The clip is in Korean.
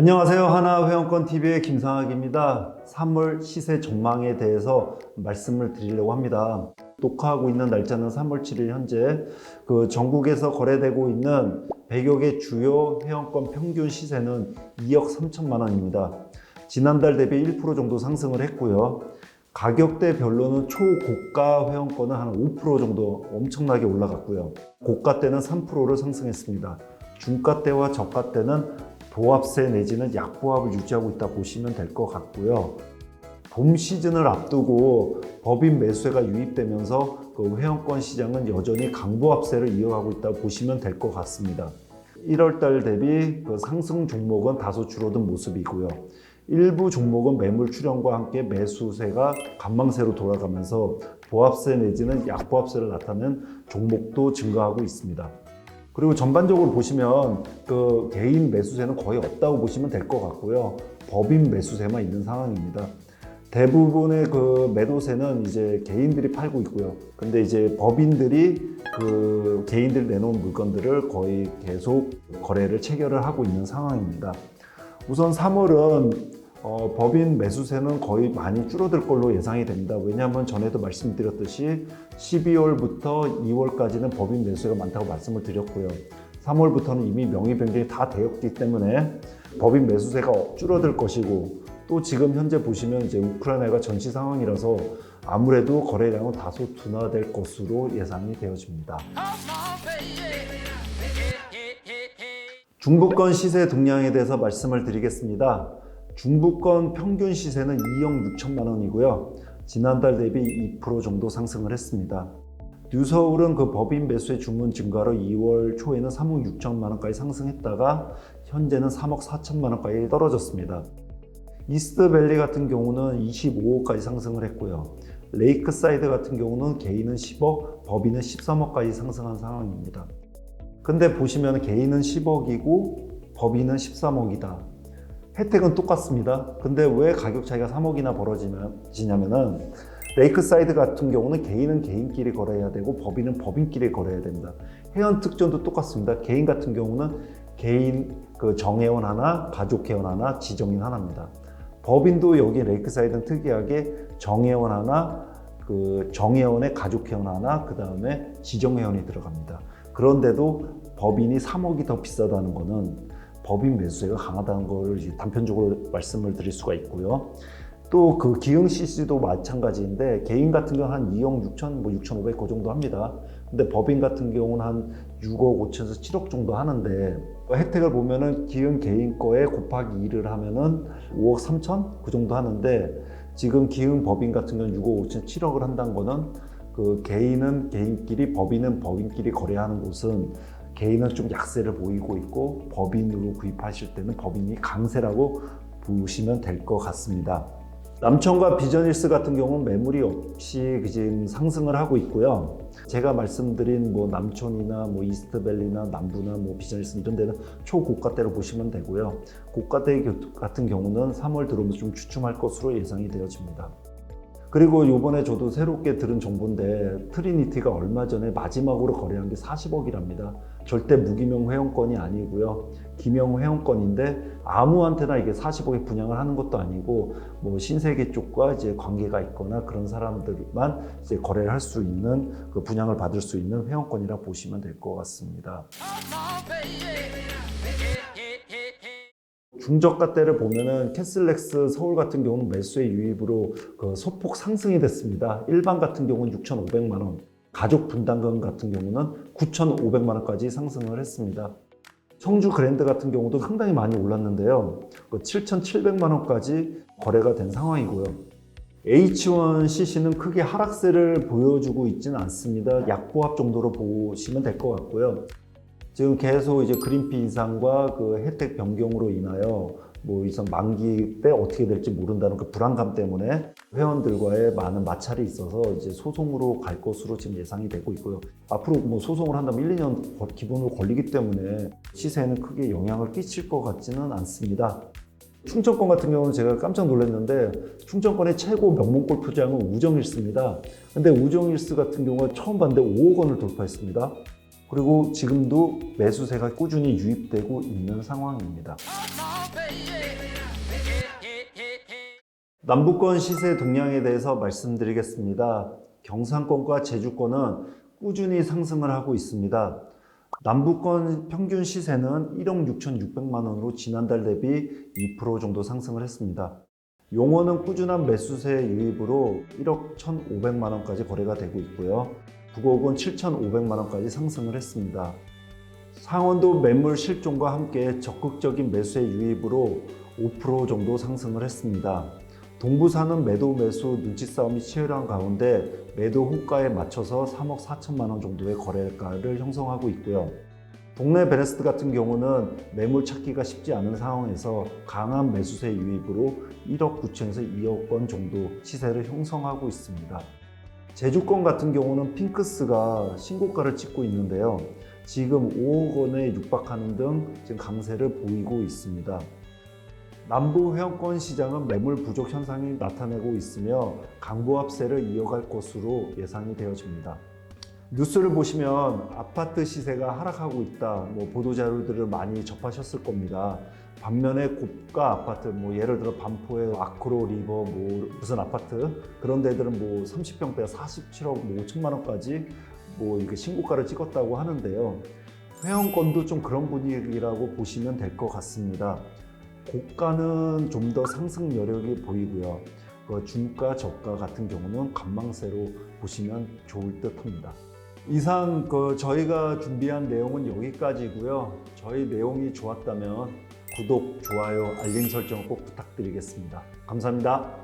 안녕하세요. 하나회원권TV의 김상학입니다. 3월 시세 전망에 대해서 말씀을 드리려고 합니다. 녹화하고 있는 날짜는 3월 7일 현재 전국에서 거래되고 있는 100여 개 주요 회원권 평균 시세는 2억 3천만 원입니다. 지난달 대비 1% 정도 상승을 했고요. 가격대별로는 초고가 회원권은 한 5% 정도 엄청나게 올라갔고요. 고가대는 3%를 상승했습니다. 중가대와 저가대는 보합세 내지는 약보합을 유지하고 있다 보시면 될 것 같고요. 봄 시즌을 앞두고 법인 매수세가 유입되면서 회원권 시장은 여전히 강보합세를 이어가고 있다 보시면 될 것 같습니다. 1월달 대비 상승 종목은 다소 줄어든 모습이고요. 일부 종목은 매물 출현과 함께 매수세가 간망세로 돌아가면서 보합세 내지는 약보합세를 나타내는 종목도 증가하고 있습니다. 그리고 전반적으로 보시면 개인 매수세는 거의 없다고 보시면 될 것 같고요. 법인 매수세만 있는 상황입니다. 대부분의 매도세는 이제 개인들이 팔고 있고요. 근데 이제 법인들이 개인들이 내놓은 물건들을 거의 계속 거래를 체결을 하고 있는 상황입니다. 우선 3월은 법인 매수세는 거의 많이 줄어들 걸로 예상이 됩니다. 왜냐하면 전에도 말씀드렸듯이 12월부터 2월까지는 법인 매수세가 많다고 말씀을 드렸고요. 3월부터는 이미 명의 변경이 다 되었기 때문에 법인 매수세가 줄어들 것이고, 또 지금 현재 보시면 이제 우크라이나가 전시 상황이라서 아무래도 거래량은 다소 둔화될 것으로 예상이 되어집니다. 중부권 시세 동향에 대해서 말씀을 드리겠습니다. 중부권 평균 시세는 2억 6천만 원이고요. 지난달 대비 2% 정도 상승을 했습니다. 뉴서울은 법인 매수의 주문 증가로 2월 초에는 3억 6천만 원까지 상승했다가 현재는 3억 4천만 원까지 떨어졌습니다. 이스트밸리 같은 경우는 25억까지 상승을 했고요. 레이크사이드 같은 경우는 개인은 10억, 법인은 13억까지 상승한 상황입니다. 근데 보시면 개인은 10억이고 법인은 13억이다. 혜택은 똑같습니다. 근데 왜 가격 차이가 3억이나 벌어지냐면은 레이크사이드 같은 경우는 개인은 개인끼리 거래해야 되고 법인은 법인끼리 거래해야 됩니다. 회원 특전도 똑같습니다. 개인 같은 경우는 개인 정회원 하나, 가족 회원 하나, 지정인 하나입니다. 법인도 여기 레이크사이드는 특이하게 정회원 하나, 정회원의 가족 회원 하나, 그 다음에 지정 회원이 들어갑니다. 그런데도 법인이 3억이 더 비싸다는 거는 법인 매수세가 강하다는 걸 단편적으로 말씀을 드릴 수가 있고요. 또 기흥 CC도 마찬가지인데 개인 같은 경우는 한 2억 6천, 6,500 그 정도 합니다. 근데 법인 같은 경우는 한 6억 5천에서 7억 정도 하는데 혜택을 보면은 기흥 개인 거에 곱하기 2를 하면은 5억 3천 그 정도 하는데, 지금 기흥 법인 같은 경우는 6억 5천, 7억을 한다는 거는 개인은 개인끼리, 법인은 법인끼리 거래하는 곳은 개인은 좀 약세를 보이고 있고 법인으로 구입하실 때는 법인이 강세라고 보시면 될 것 같습니다. 남천과 비전힐스 같은 경우는 매물이 없이 지금 상승을 하고 있고요. 제가 말씀드린 남촌이나 이스트밸리나 남부나 비전힐스 이런 데는 초고가대로 보시면 되고요. 고가대 같은 경우는 3월 들어오면서 좀 주춤할 것으로 예상이 되어집니다. 그리고 요번에 저도 새롭게 들은 정보인데 트리니티가 얼마 전에 마지막으로 거래한 게 40억이랍니다. 절대 무기명 회원권이 아니고요. 기명 회원권인데 아무한테나 이게 40억에 분양을 하는 것도 아니고 신세계 쪽과 이제 관계가 있거나 그런 사람들만 이제 거래를 할 수 있는 분양을 받을 수 있는 회원권이라 보시면 될 것 같습니다. 중저가대를 보면은 캐슬렉스 서울 같은 경우는 매수의 유입으로 소폭 상승이 됐습니다. 일반 같은 경우는 6,500만 원, 가족 분담금 같은 경우는 9,500만 원까지 상승을 했습니다. 청주 그랜드 같은 경우도 상당히 많이 올랐는데요. 7,700만 원까지 거래가 된 상황이고요. H1CC는 크게 하락세를 보여주고 있지는 않습니다. 약보합 정도로 보시면 될 것 같고요. 지금 계속 이제 그린피 인상과 혜택 변경으로 인하여 이선 만기 때 어떻게 될지 모른다는 불안감 때문에 회원들과의 많은 마찰이 있어서 이제 소송으로 갈 것으로 지금 예상이 되고 있고요. 앞으로 소송을 한다면 1, 2년 기본으로 걸리기 때문에 시세에는 크게 영향을 끼칠 것 같지는 않습니다. 충청권 같은 경우는 제가 깜짝 놀랐는데 충청권의 최고 명문 골프장은 우정힐스입니다. 근데 우정힐스 같은 경우가 처음 봤는데 5억 원을 돌파했습니다. 그리고 지금도 매수세가 꾸준히 유입되고 있는 상황입니다. 남부권 시세 동향에 대해서 말씀드리겠습니다. 경상권과 제주권은 꾸준히 상승을 하고 있습니다. 남부권 평균 시세는 1억 6,600만 원으로 지난달 대비 2% 정도 상승을 했습니다. 용원은 꾸준한 매수세 유입으로 1억 1,500만 원까지 거래가 되고 있고요. 북옥은 7,500만 원까지 상승을 했습니다. 상원도 매물 실종과 함께 적극적인 매수의 유입으로 5% 정도 상승을 했습니다. 동부산은 매도 매수 눈치 싸움이 치열한 가운데 매도 호가에 맞춰서 3억 4천만 원 정도의 거래가를 형성하고 있고요. 동네 베레스트 같은 경우는 매물 찾기가 쉽지 않은 상황에서 강한 매수세 유입으로 1억 9천에서 2억 원 정도 시세를 형성하고 있습니다. 제주권 같은 경우는 핑크스가 신고가를 찍고 있는데요. 지금 5억 원에 육박하는 등 지금 강세를 보이고 있습니다. 남부 회원권 시장은 매물 부족 현상이 나타내고 있으며 강보합세를 이어갈 것으로 예상이 되어집니다. 뉴스를 보시면 아파트 시세가 하락하고 있다, 보도자료들을 많이 접하셨을 겁니다. 반면에 고가 아파트, 예를 들어 반포의 아크로 리버 무슨 아파트 그런 데들은 30평대 47억 5천만 원까지 이렇게 신고가를 찍었다고 하는데요. 회원권도 좀 그런 분위기라고 보시면 될 것 같습니다. 고가는 좀 더 상승 여력이 보이고요. 중가, 저가 같은 경우는 관망세로 보시면 좋을 듯 합니다. 이상 저희가 준비한 내용은 여기까지고요. 저희 내용이 좋았다면 구독, 좋아요, 알림 설정을 꼭 부탁드리겠습니다. 감사합니다.